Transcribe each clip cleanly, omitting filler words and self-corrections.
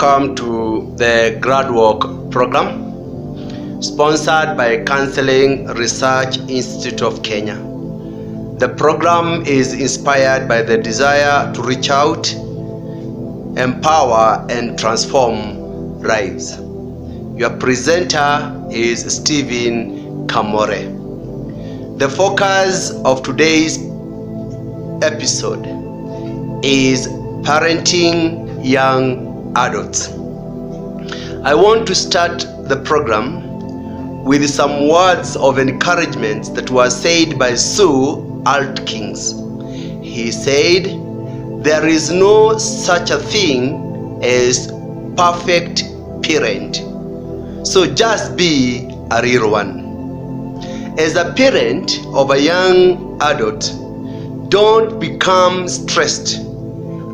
welcome to the GradWalk program sponsored by Counseling Research Institute of Kenya. The program is inspired by the desire to reach out, empower, and transform lives. Your presenter is Stephen Kamore. The focus of today's episode is parenting young adults. I want to start the program with some words of encouragement that were said by Sue Altkins. He said, "There is no such a thing as perfect parent, so just be a real one." As a parent of a young adult, don't become stressed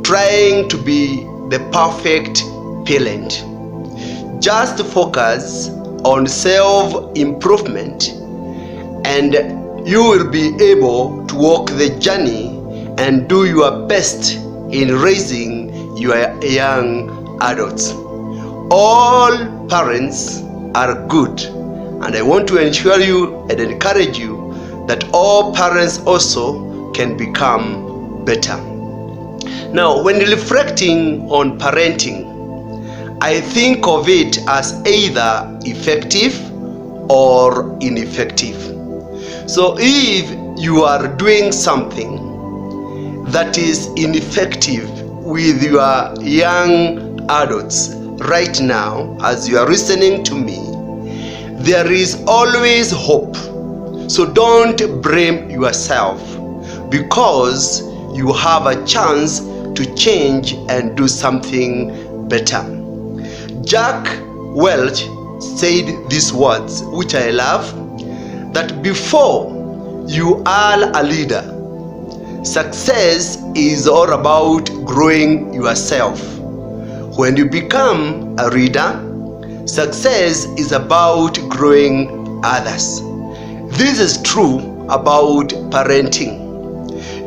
trying to be the perfect parent. Just focus on self-improvement and you will be able to walk the journey and do your best in raising your young adults. All parents are good, and I want to ensure you and encourage you that all parents also can become better. Now, when reflecting on parenting, I think of it as either effective or ineffective. So if you are doing something that is ineffective with your young adults right now, as you are listening to me, there is always hope. So don't blame yourself, because you have a chance to change and do something better. Jack Welch said these words, which I love, that before you are a leader, success is all about growing yourself. When you become a leader, success is about growing others. This is true about parenting.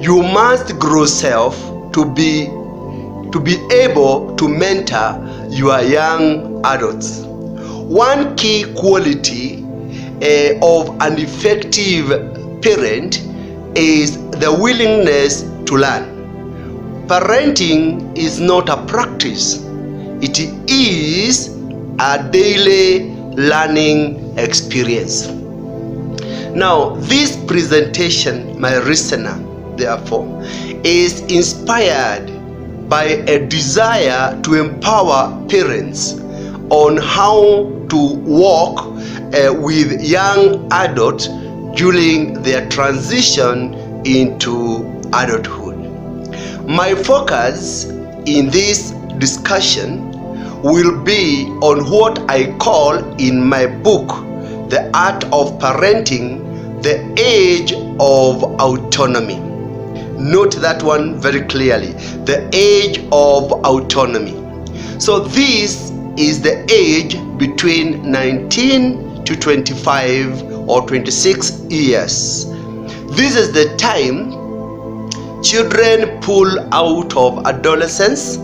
You must grow self to be able to mentor your young adults. One key quality of an effective parent is the willingness to learn. Parenting is not a practice, it is a daily learning experience. Now, this presentation, my listener, therefore, is inspired by a desire to empower parents on how to walk with young adults during their transition into adulthood. My focus in this discussion will be on what I call in my book, The Art of Parenting, the Age of Autonomy. Note that one very clearly, the age of autonomy. So this is the age between 19 to 25 or 26 years. This is the time children pull out of adolescence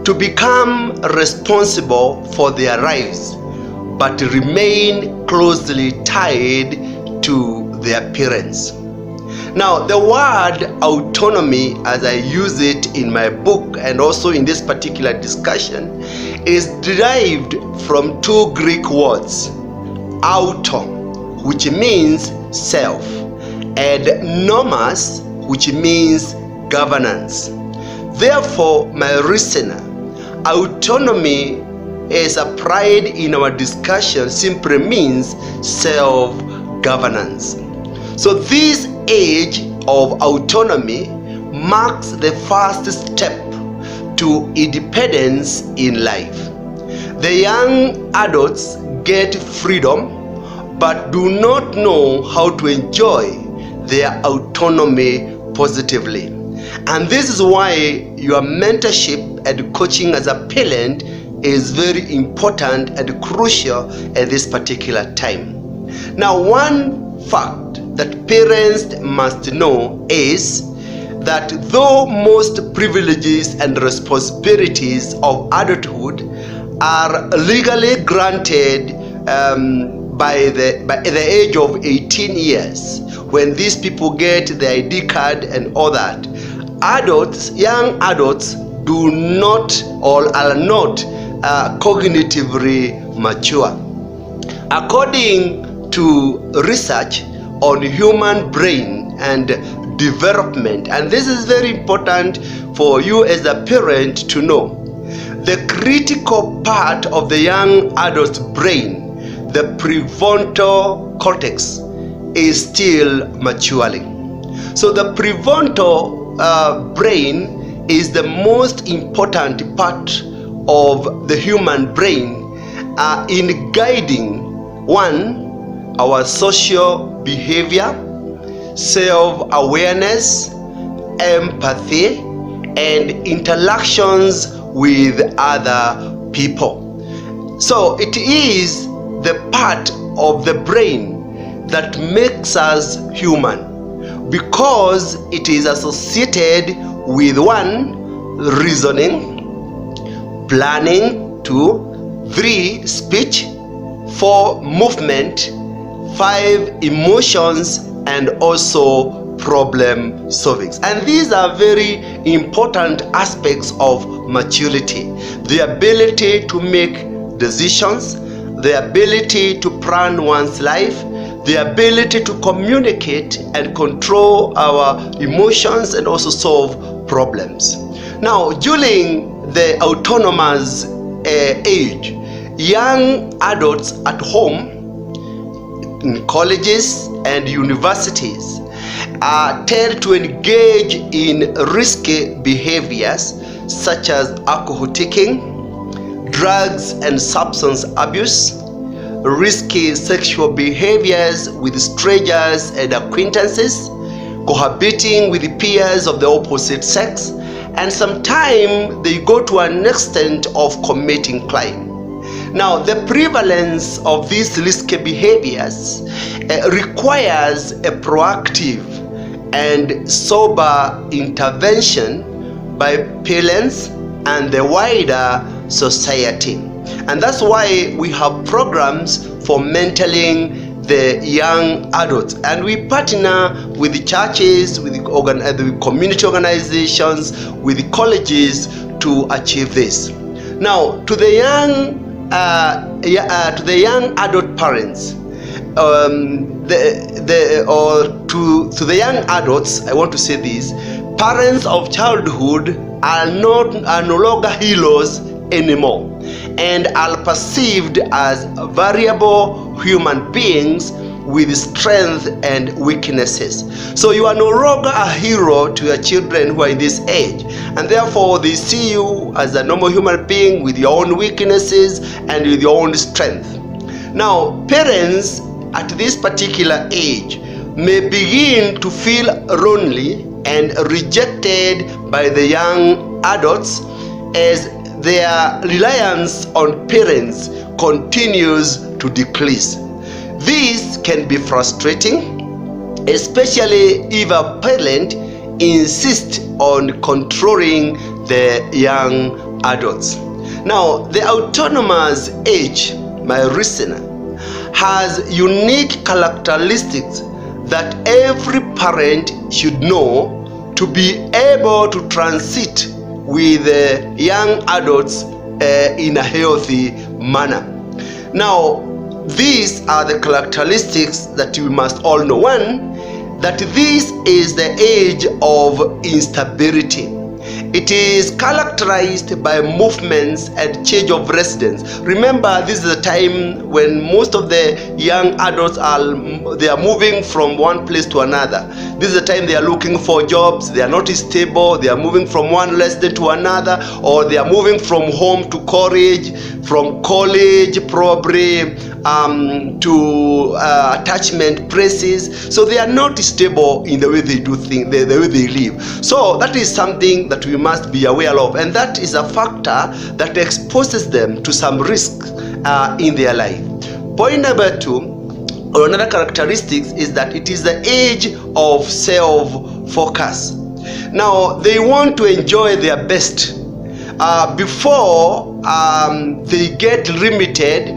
to become responsible for their lives, but remain closely tied to their parents. Now, the word autonomy, as I use it in my book and also in this particular discussion, is derived from two Greek words, auto, which means self, and nomos, which means governance. Therefore, my listener, autonomy as applied in our discussion simply means self-governance. So this age of autonomy marks the first step to independence in life. The young adults get freedom but do not know how to enjoy their autonomy positively. And this is why your mentorship and coaching as a parent is very important and crucial at this particular time. Now, one fact that parents must know is that though most privileges and responsibilities of adulthood are legally granted by the age of 18 years, when these people get the ID card and all that, young adults do not or are not cognitively mature. According to research on human brain and development, and this is very important for you as a parent to know, the critical part of the young adult's brain, the prefrontal cortex, is still maturing. So the prefrontal brain is the most important part of the human brain in guiding, one, our social behavior, self-awareness, empathy, and interactions with other people. So it is the part of the brain that makes us human, because it is associated with, one, reasoning, planning, 2, 3, speech, 4, movement, 5, emotions, and also problem solving. And these are very important aspects of maturity: the ability to make decisions, the ability to plan one's life, the ability to communicate and control our emotions, and also solve problems. Now, during the autonomous age, young adults at home, in colleges and universities, tend to engage in risky behaviors such as alcohol taking, drugs and substance abuse, risky sexual behaviors with strangers and acquaintances, cohabiting with peers of the opposite sex, and sometimes they go to an extent of committing crime. Now, the prevalence of these risky behaviors requires a proactive and sober intervention by parents and the wider society. And that's why we have programs for mentoring the young adults, and we partner with the churches, with the community organizations, with the colleges to achieve this. Now, to the young adult parents, to the young adults, I want to say this: parents of childhood are no longer heroes anymore, and are perceived as variable human beings with strengths and weaknesses. So you are no longer a hero to your children who are in this age, and therefore they see you as a normal human being with your own weaknesses and with your own strength. Now, parents at this particular age may begin to feel lonely and rejected by the young adults as their reliance on parents continues to decrease. This can be frustrating, especially if a parent insists on controlling the young adults. Now, the autonomous age, my listener, has unique characteristics that every parent should know to be able to transit with young adults in a healthy manner. Now, these are the characteristics that you must all know. One, that this is the age of instability. It is characterized by movements and change of residence. Remember, this is a time when most of the young adults are moving from one place to another. This is a time they are looking for jobs. They are not stable. They are moving from one residence to another, or they are moving from home to college, from college probably to attachment places. So they are not stable in the way they do things, the way they live. So that is something that we must be aware of, and that is a factor that exposes them to some risk in their life. Point number 2, or another characteristic, is that it is the age of self-focus. Now, they want to enjoy their best before they get limited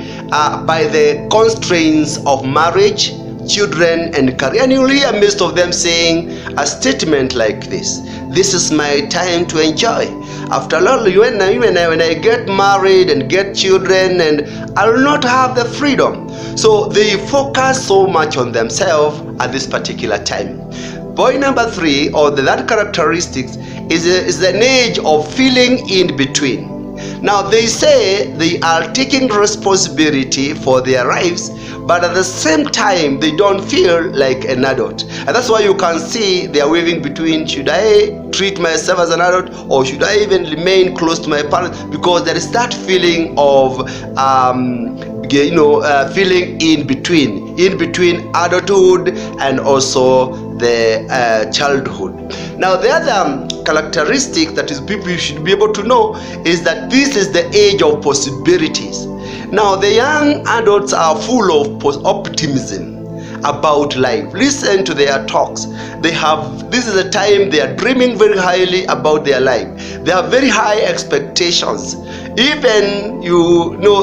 by the constraints of marriage, children, and career. And you'll hear most of them saying a statement like this: "This is my time to enjoy. After all, when I get married and get children, and I will not have the freedom." So they focus so much on themselves at this particular time. Point number 3, or that characteristics, is an age of feeling in between. Now, they say they are taking responsibility for their lives, but at the same time, they don't feel like an adult. And that's why you can see they are wavering between, should I treat myself as an adult, or should I even remain close to my parents? Because there is that feeling of feeling in between adulthood and also the childhood. Now, the other characteristic that is people should be able to know is that this is the age of possibilities. Now, the young adults are full of optimism about life. Listen to their talks. This is a time they are dreaming very highly about their life. They have very high expectations. Even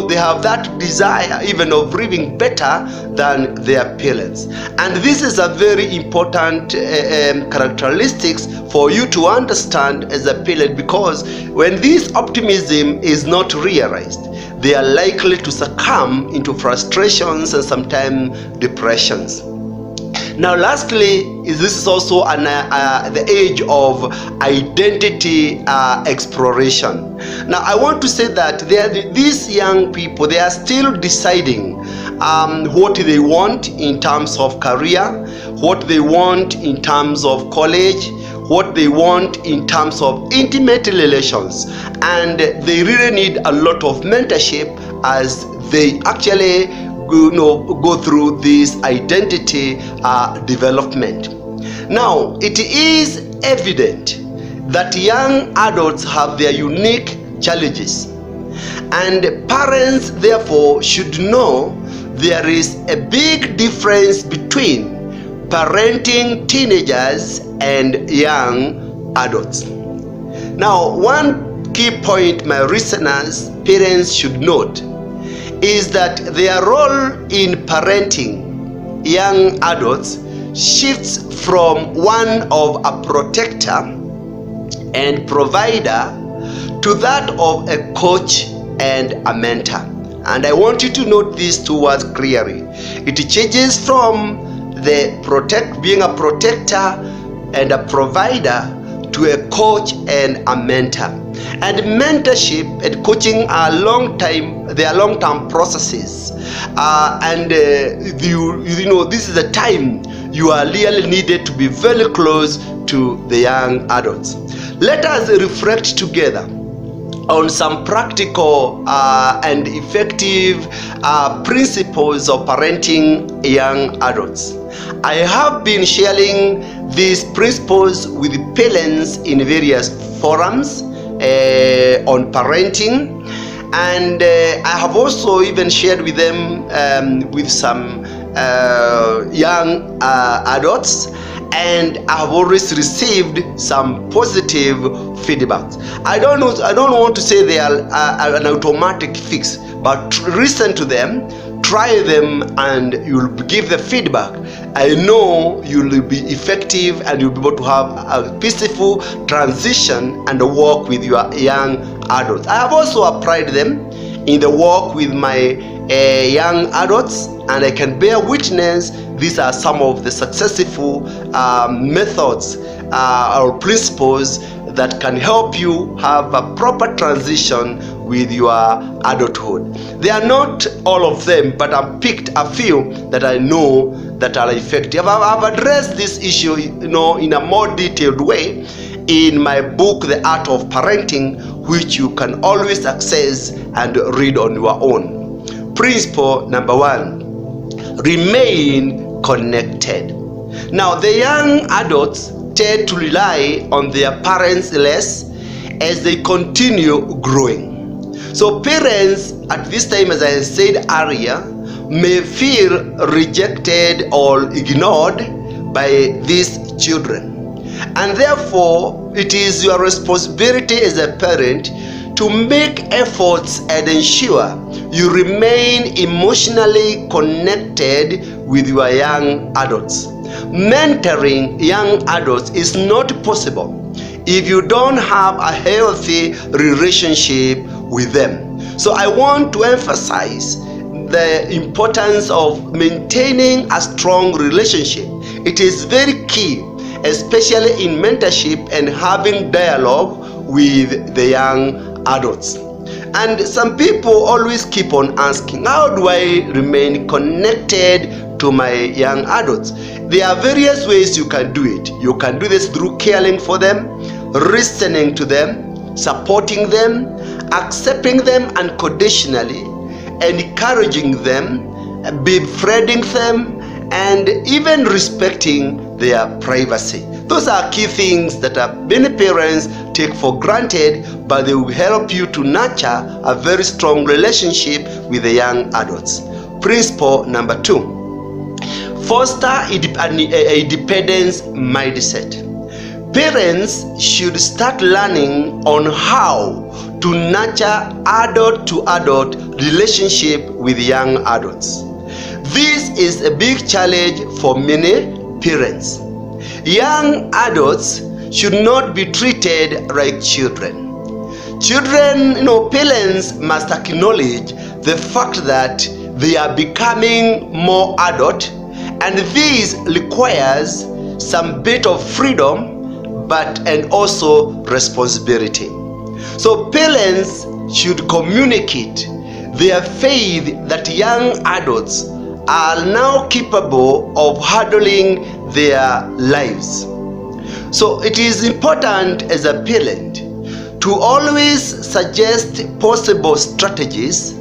they have that desire even of living better than their parents. And this is a very important characteristics for you to understand as a parent, because when this optimism is not realized, they are likely to succumb into frustrations and sometimes depressions. Now, lastly, this is also the age of identity exploration. Now, I want to say that these young people, they are still deciding what they want in terms of career, what they want in terms of college, what they want in terms of intimate relations, and they really need a lot of mentorship as they actually go through this identity development. Now, it is evident that young adults have their unique challenges, and parents therefore should know there is a big difference between parenting teenagers and young adults. Now, one key point my listeners, parents should note is that their role in parenting young adults shifts from one of a protector and provider to that of a coach and a mentor. And I want you to note these two words clearly. It changes from being a protector and a provider to a coach and a mentor. And mentorship and coaching are long-term processes, and this is the time you are really needed to be very close to the young adults. Let us reflect together on some practical and effective principles of parenting young adults. I have been sharing these principles with parents in various forums on parenting, and I have also even shared with them with some young adults, and I have always received some positive feedbacks. I don't want to say they are an automatic fix, but listen to them, try them, and you'll give the feedback. I know you'll be effective and you'll be able to have a peaceful transition and work with your young adults. I have also applied them in the work with my young adults, and I can bear witness these are some of the successful methods or principles that can help you have a proper transition with your adulthood. They are not all of them, but I've picked a few that I know that are effective. I've addressed this issue, in a more detailed way in my book, The Art of Parenting, which you can always access and read on your own. Principle number 1, remain connected. Now, the young adults tend to rely on their parents less as they continue growing. So parents at this time, as I said earlier, may feel rejected or ignored by these children. And therefore, it is your responsibility as a parent to make efforts and ensure you remain emotionally connected with your young adults. Mentoring young adults is not possible if you don't have a healthy relationship with them. So I want to emphasize the importance of maintaining a strong relationship. It is very key, especially in mentorship and having dialogue with the young adults. And some people always keep on asking, how do I remain connected to my young adults? There are various ways you can do it. You can do this through caring for them, listening to them, supporting them, accepting them unconditionally, encouraging them, befriending them, and even respecting their privacy. Those are key things that many parents take for granted, but they will help you to nurture a very strong relationship with the young adults. Principle number 2, foster a dependence mindset. Parents should start learning on how to nurture adult-to-adult relationship with young adults. This is a big challenge for many parents. Young adults should not be treated like children. Children, parents must acknowledge the fact that they are becoming more adult, and this requires some bit of freedom and also responsibility. So parents should communicate their faith that young adults are now capable of handling their lives. So it is important as a parent to always suggest possible strategies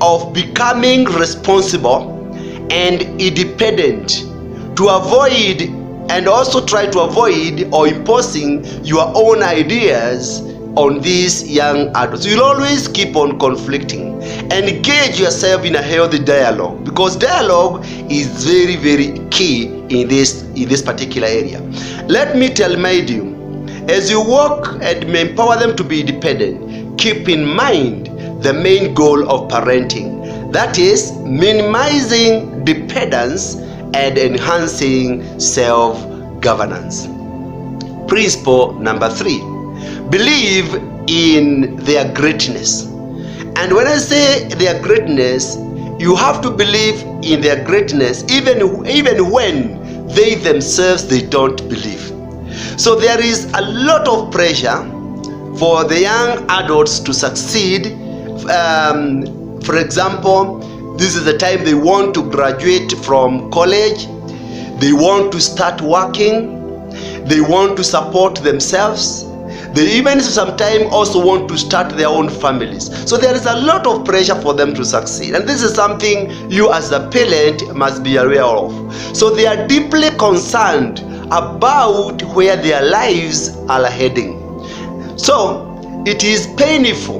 of becoming responsible and independent to avoid and also try to avoid or imposing your own ideas on these young adults. You'll always keep on conflicting. Engage yourself in a healthy dialogue, because dialogue is very, very key in this particular area. Let me remind you, as you work and empower them to be independent, keep in mind the main goal of parenting. That is minimizing dependence and enhancing self-governance. Principle number 3, believe in their greatness. And when I say their greatness, you have to believe in their greatness even when they themselves they don't believe. So there is a lot of pressure for the young adults to succeed. For example, this is the time they want to graduate from college, they want to start working, they want to support themselves, they even sometimes also want to start their own families. So there is a lot of pressure for them to succeed, and this is something you as a parent must be aware of. So they are deeply concerned about where their lives are heading. So it is painful,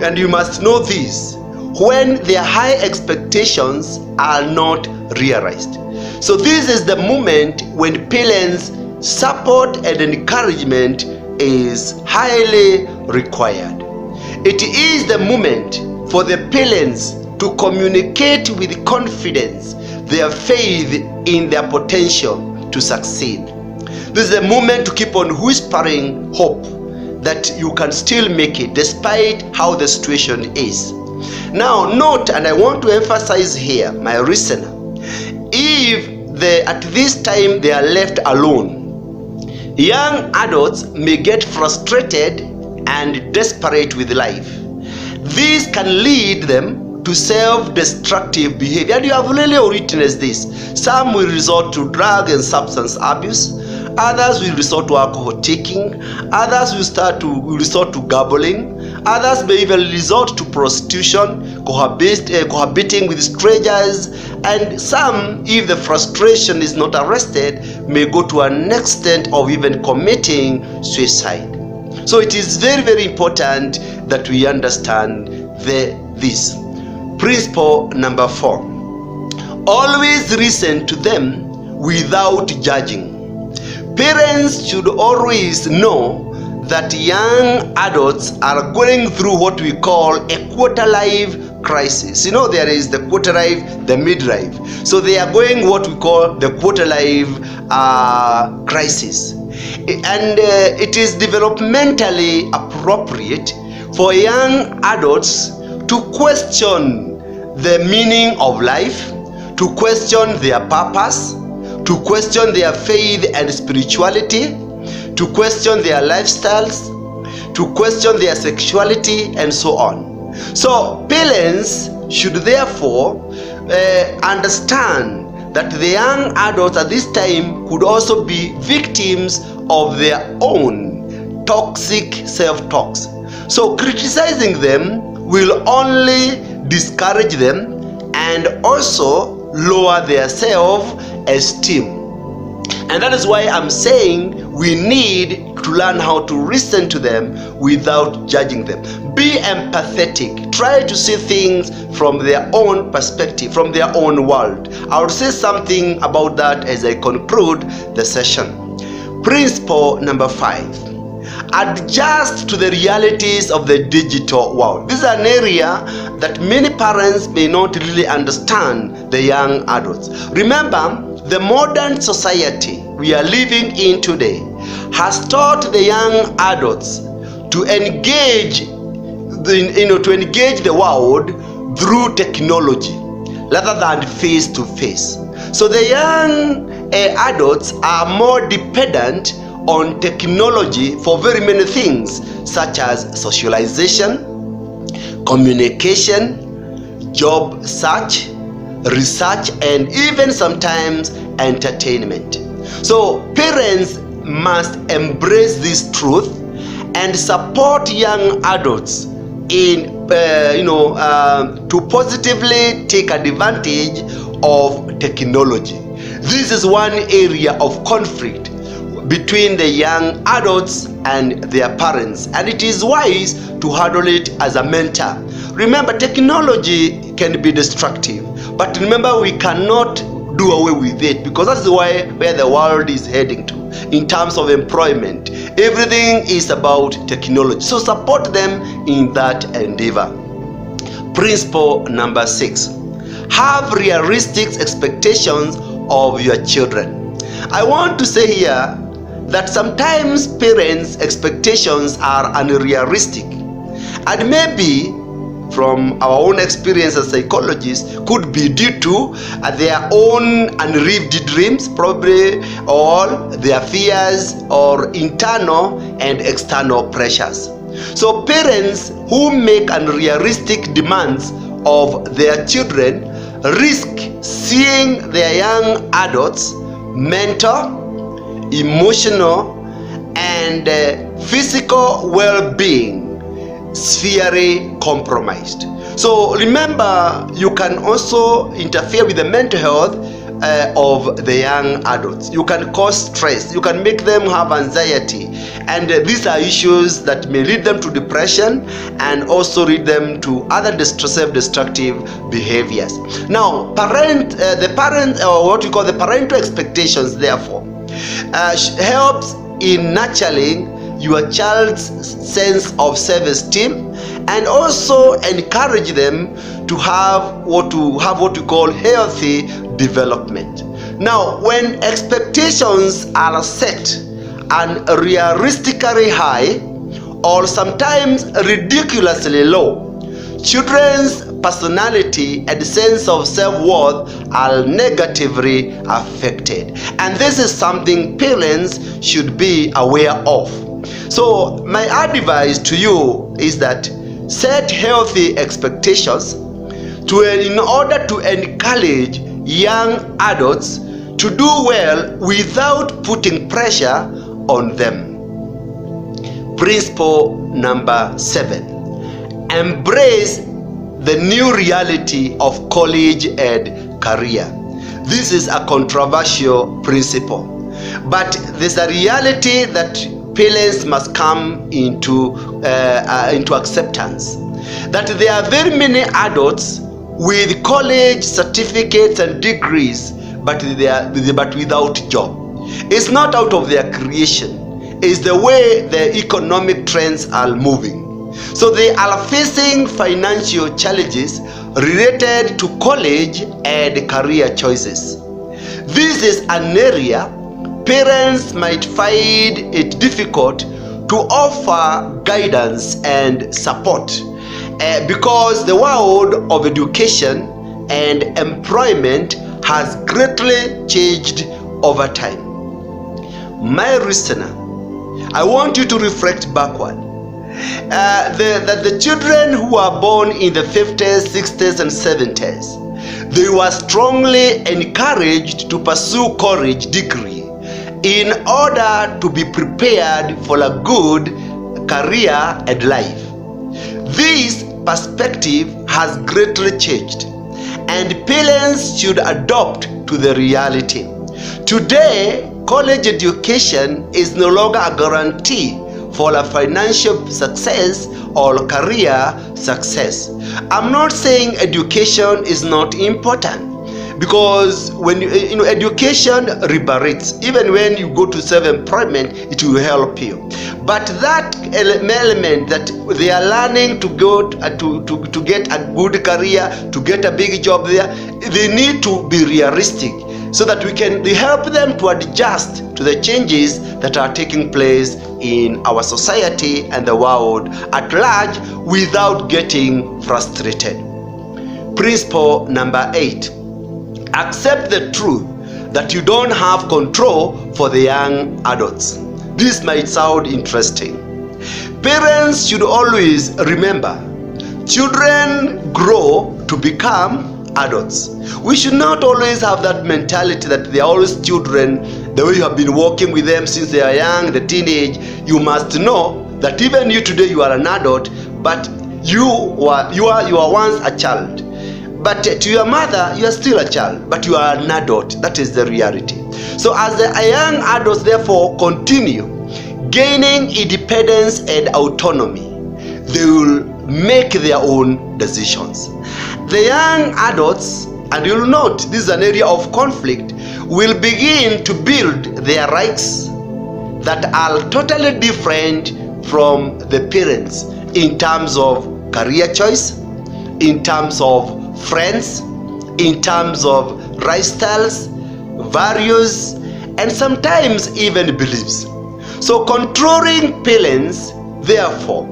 and you must know this, when their high expectations are not realized. So this is the moment when parents' support and encouragement is highly required. It is the moment for the parents to communicate with confidence their faith in their potential to succeed. This is the moment to keep on whispering hope that you can still make it despite how the situation is. Now note, and I want to emphasize here, my listener, if at this time they are left alone, young adults may get frustrated and desperate with life. This can lead them to self-destructive behavior, and you have really witnessed this. Some will resort to drug and substance abuse, others will resort to alcohol taking, others will resort to gambling, others may even resort to prostitution, cohabiting with strangers, and some, if the frustration is not arrested, may go to an extent of even committing suicide. So it is very, very important that we understand this. Principle number 4, always listen to them without judging. Parents should always know that young adults are going through what we call a quarter-life crisis. You know, there is the quarter-life, the mid-life. So they are going what we call the quarter-life crisis. And it is developmentally appropriate for young adults to question the meaning of life, to question their purpose, to question their faith and spirituality, to question their lifestyles, to question their sexuality, and so on. So parents should therefore understand that the young adults at this time could also be victims of their own toxic self-talks. So criticizing them will only discourage them and also lower their self-esteem. And that is why I'm saying we need to learn how to listen to them without judging them. Be empathetic. Try to see things from their own perspective, from their own world. I'll say something about that as I conclude the session. Principle number 5. Adjust to the realities of the digital world. This is an area that many parents may not really understand the young adults. Remember, the modern society we are living in today has taught the young adults to engage the world through technology rather than face to face. So the young adults are more dependent on technology for very many things, such as socialization, communication, job search, research, and even sometimes entertainment. So parents must embrace this truth and support young adults in to positively take advantage of technology. This is one area of conflict between the young adults and their parents, and it is wise to handle it as a mentor. Remember, technology can be destructive, but remember, we cannot do away with it, because that's where the world is heading to in terms of employment. Everything is about technology, so support them in that endeavor. Principle number 6. Have realistic expectations of your children. I want to say here that sometimes parents' expectations are unrealistic, and maybe from our own experience as psychologists could be due to their own unrealized dreams, probably, or their fears, or internal and external pressures. So parents who make unrealistic demands of their children risk seeing their young adults' mental, emotional, and physical well-being severely compromised. So remember, you can also interfere with the mental health of the young adults. You can cause stress, you can make them have anxiety, and these are issues that may lead them to depression and also lead them to other self-destructive behaviors. Now, what we call the parental expectations, therefore, helps in nurturing your child's sense of self-esteem and also encourage them to have what we call healthy development. Now, when expectations are set unrealistically high or sometimes ridiculously low, children's personality and sense of self-worth are negatively affected, and this is something parents should be aware of. So my advice to you is that set healthy expectations in order to encourage young adults to do well without putting pressure on them. Principle number 7. Embrace the new reality of college and career. This is a controversial principle, but there's a reality that parents must come into acceptance, that there are very many adults with college certificates and degrees but without job. It's not out of their creation. It's the way the economic trends are moving. So they are facing financial challenges related to college and career choices. This is an area parents might find it difficult to offer guidance and support because the world of education and employment has greatly changed over time. My listener, I want you to reflect backward. The children who are born in the 50s, 60s, and 70s, they were strongly encouraged to pursue college degree in order to be prepared for a good career and life. This perspective has greatly changed, and parents should adopt to the reality. Today, college education is no longer a guarantee for a financial success or career success. I'm not saying education is not important, because when education liberates. Even when you go to self-employment, it will help you. But that element that they are learning to go to get a good career, to get a big job there, they need to be realistic, so that we can help them to adjust to the changes that are taking place in our society and the world at large without getting frustrated. Principle number 8. Accept the truth that you don't have control for the young adults. This might sound interesting. Parents should always remember, children grow to become adults. We should not always have that mentality that they are always children. The way you have been working with them since they are young, the teenage, you must know that even you today, you are an adult, but you were once a child. But to your mother, you are still a child, but you are an adult. That is the reality. So as the young adults therefore continue gaining independence and autonomy, they will make their own decisions. The young adults, and you'll note this is an area of conflict, will begin to build their rights that are totally different from the parents in terms of career choice, in terms of friends, in terms of lifestyles, values, and sometimes even beliefs. So controlling parents, therefore,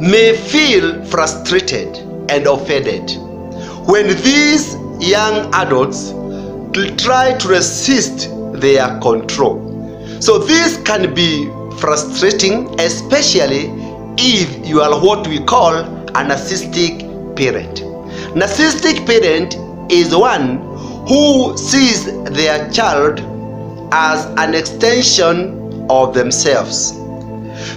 may feel frustrated and offended when these young adults try to resist their control. So this can be frustrating, especially if you are what we call a narcissistic parent. Narcissistic parent is one who sees their child as an extension of themselves.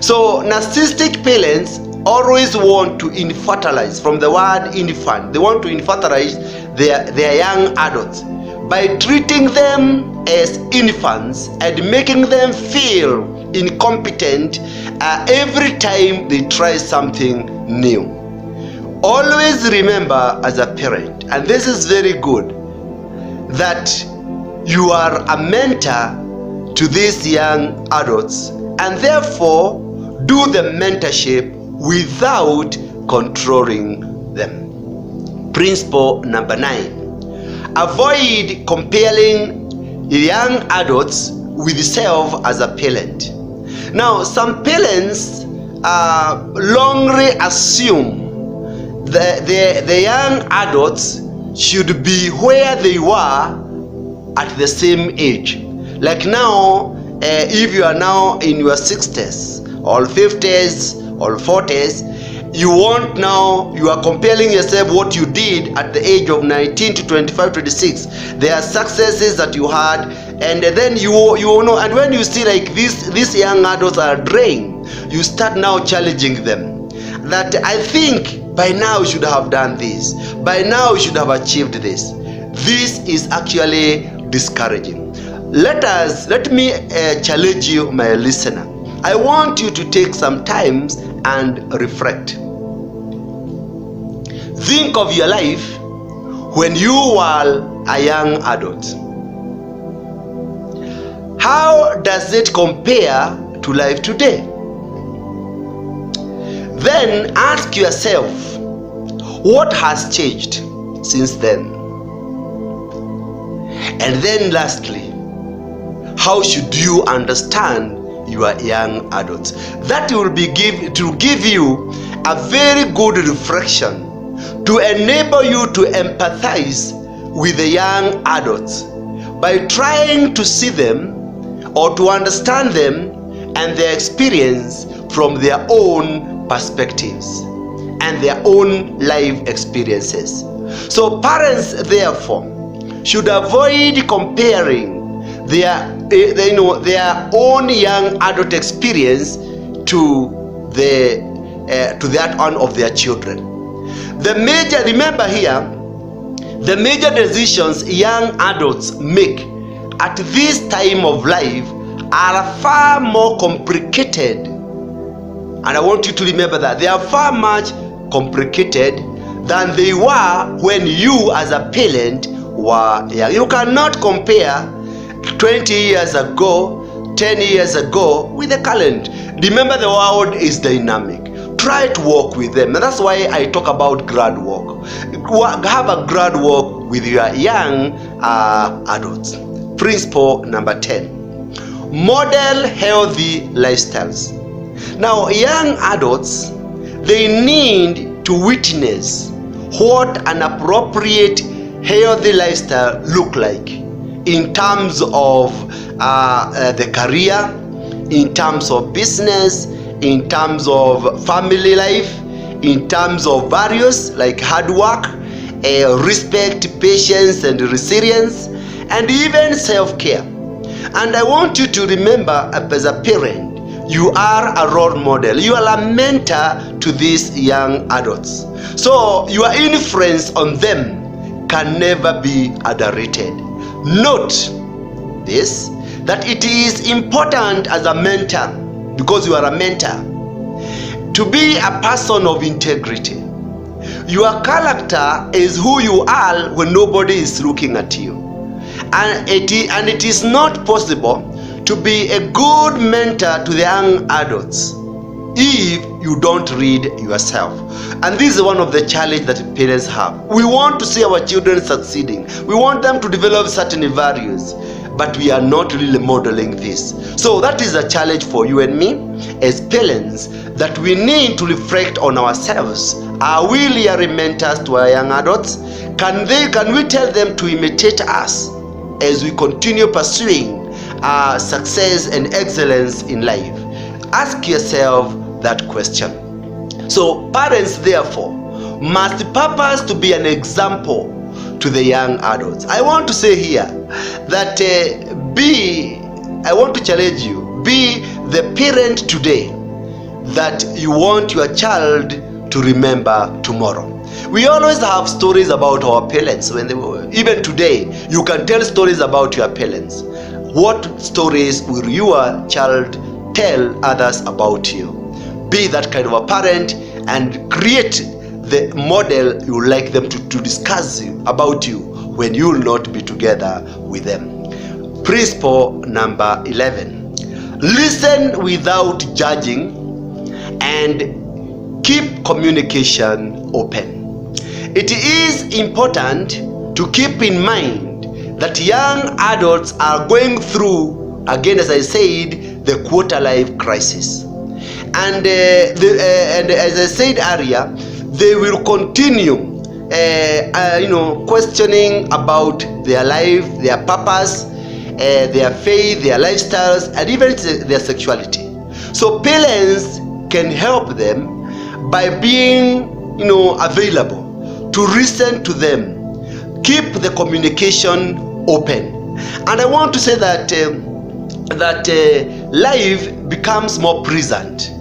So narcissistic parents always want to infantilize, from the word infant, they want to infantilize their young adults by treating them as infants and making them feel incompetent every time they try something new. Always remember as a parent, and this is very good, that you are a mentor to these young adults, and therefore do the mentorship without controlling them. Principle number 9. Avoid comparing young adults with self as a parent. Now, some parents wrongly assume the young adults should be where they were at the same age. Like now, if you are now in your 60s or 50s or 40s, you are comparing yourself what you did at the age of 19 to 25, 26. There are successes that you had, and then you know, and when you see like these young adults are drained, you start now challenging them. That I think by now you should have done this. By now you should have achieved this. This is actually discouraging. Let me challenge you, my listener. I want you to take some time and reflect. Think of your life when you were a young adult. How does it compare to life today? Then ask yourself, what has changed since then? And then lastly, how should you understand your young adults? That will give you a very good reflection to enable you to empathize with the young adults by trying to see them or to understand them and their experience from their own perspectives and their own life experiences. So parents therefore should avoid comparing their own young adult experience to that one of their children. Remember here, the major decisions young adults make at this time of life are far more complicated. And I want you to remember that they are far much complicated than they were when you as a parent were young. You cannot compare 20 years ago, 10 years ago with the current. Remember, the world is dynamic. Try to walk with them. And that's why I talk about grad walk. Have a grad walk with your young adults. Principle number 10. Model healthy lifestyles. Now, young adults, they need to witness what an appropriate healthy lifestyle look like in terms of the career, in terms of business, in terms of family life, in terms of values like hard work, respect, patience, and resilience, and even self-care. And I want you to remember, as a parent, you are a role model. You are a mentor to these young adults. So your influence on them can never be underrated. Note this, that it is important as a mentor, because you are a mentor, to be a person of integrity. Your character is who you are when nobody is looking at you. And it is not possible to be a good mentor to the young adults if you don't read yourself. And this is one of the challenges that parents have. We want to see our children succeeding. We want them to develop certain values, but we are not really modeling this. So that is a challenge for you and me as parents, that we need to reflect on ourselves. Are we really mentors to our young adults? Can we tell them to imitate us as we continue pursuing success and excellence in life? Ask yourself that question. So parents therefore must purpose to be an example to the young adults. I want to say here that I want to challenge you, be the parent today that you want your child to remember tomorrow. We always have stories about our parents. Even today, you can tell stories about your parents. What stories will your child tell others about you? Be that kind of a parent and create the model you like them to discuss about you when you will not be together with them. Principle number 11. Listen without judging and keep communication open. It is important to keep in mind that young adults are going through, again as I said, the quarter life crisis. And as I said earlier, they will continue questioning about their life, their purpose, their faith, their lifestyles, and even their sexuality. So parents can help them by being available to listen to them. Keep the communication open. And I want to say that life becomes more pleasant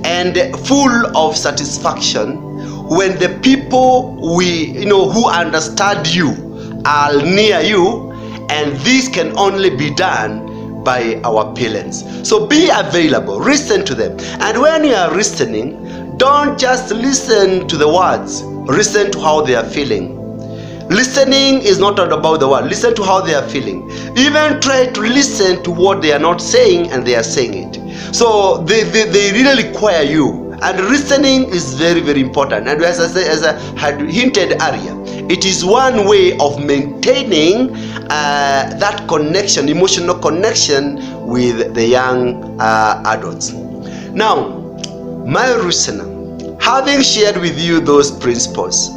and full of satisfaction when the people who understand you are near you, and this can only be done by our parents. So be available, listen to them, and when you are listening, don't just listen to the words, listen to how they are feeling. Listening is not about the word. Listen to how they are feeling. Even try to listen to what they are not saying and they are saying it. So they really require you. And listening is very, very important. And as I had hinted earlier, it is one way of maintaining that connection, emotional connection with the young adults. Now, my listener, having shared with you those principles,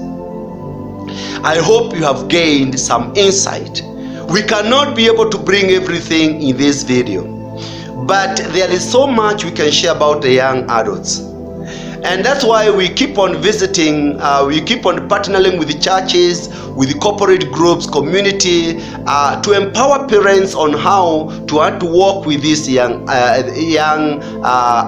I hope you have gained some insight. We cannot be able to bring everything in this video, but there is so much we can share about the young adults. And that's why we keep on visiting, we keep on partnering with the churches, with the corporate groups, community, to empower parents on how to work with these young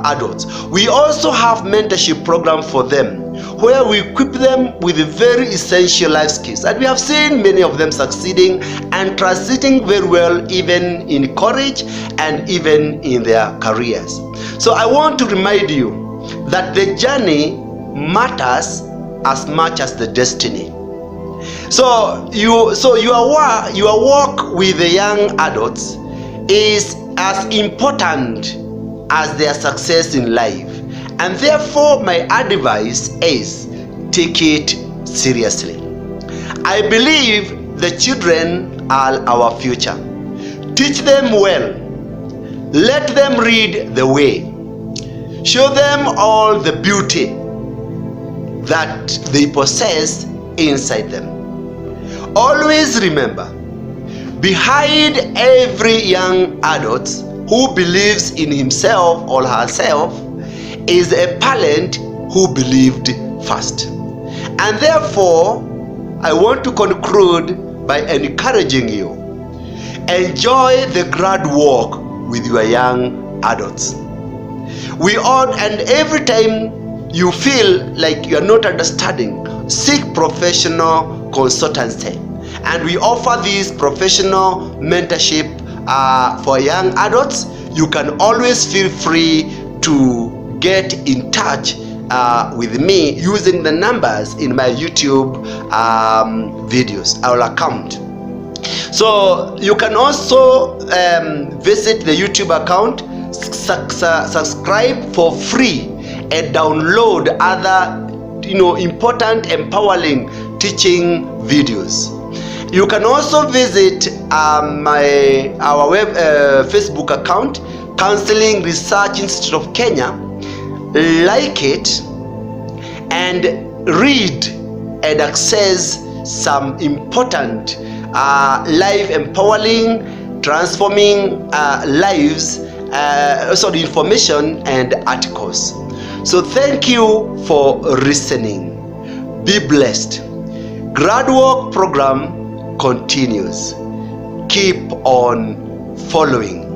adults. We also have mentorship program for them, where we equip them with very essential life skills. And we have seen many of them succeeding and transiting very well, even in college and even in their careers. So I want to remind you that the journey matters as much as the destiny. So your work with the young adults is as important as their success in life, and therefore my advice is take it seriously. I believe the children are our future. Teach them well. Let them read the way. Show them all the beauty that they possess inside them. Always remember, behind every young adult who believes in himself or herself is a parent who believed first. And therefore, I want to conclude by encouraging you. Enjoy the grad walk with your young adults. And every time you feel like you are not understanding, seek professional consultancy. And we offer this professional mentorship for young adults. You can always feel free to get in touch with me using the numbers in my YouTube videos, our account. So you can also visit the YouTube account, subscribe for free, and download other important, empowering teaching videos. You can also visit our Facebook account, Counseling Research Institute of Kenya. Like it and read and access some important life empowering, transforming lives information and articles. So thank you for listening. Be blessed. GradWalk program continues. Keep on following.